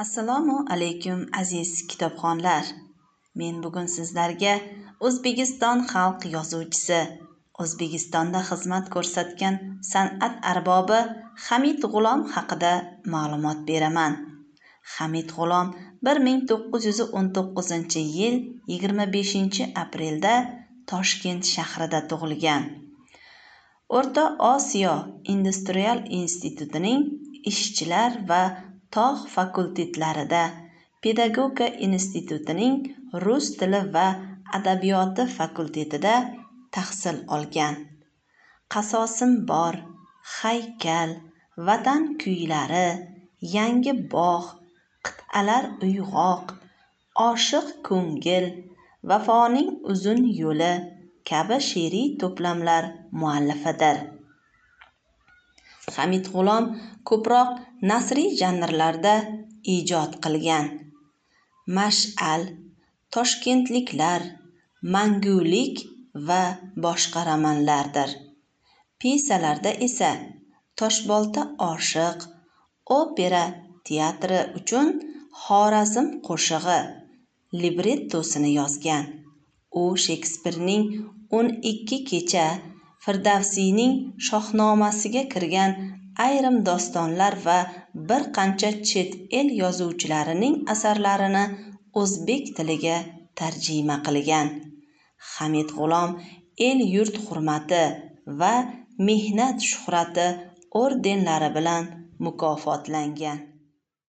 Assalomu alaykum aziz kitobxonlar. Men bugun sizlarga O'zbekiston xalq yozuvchisi, O'zbekistonda xizmat ko'rsatgan san'at arbobi Hamid G'ulom haqida ma'lumot beraman. Hamid G'ulom 1919-yil 25-aprelda Toshkent shahrida tug'ilgan. O'rta Osiyo Industrial institutining ishchilar va tog' fakultetlarida, Pedagogika institutining rus tili va adabiyoti fakultetida tahsil olgan. Qasosim bor, haykal, vatan kuylari, yangi bog', qit'alar uyg'oq, oshiq ko'ngil, vafoning uzun yo'li kabi she'riy to'plamlar muallifidir. Hamid G'ulom ko'proq nasriy janrlarda ijod qilgan. Mash'al, Toshkentliklar, Mangulik va boshqa romanlardir. Pyesalarda esa Toshbolta oshiq, opera teatri uchun Xorazm qo'shig'i librettosini yozgan. U Shekspirning 12 kecha, Firdavsiyning Shohnomasiga kirgan ayrim dostonlar va bir qancha chet el yozuvchilarining asarlarini o'zbek tiliga tarjima qilgan. Hamid G'ulom el-yurt hurmati va mehnat shuhrati ordenlari bilan mukofotlangan.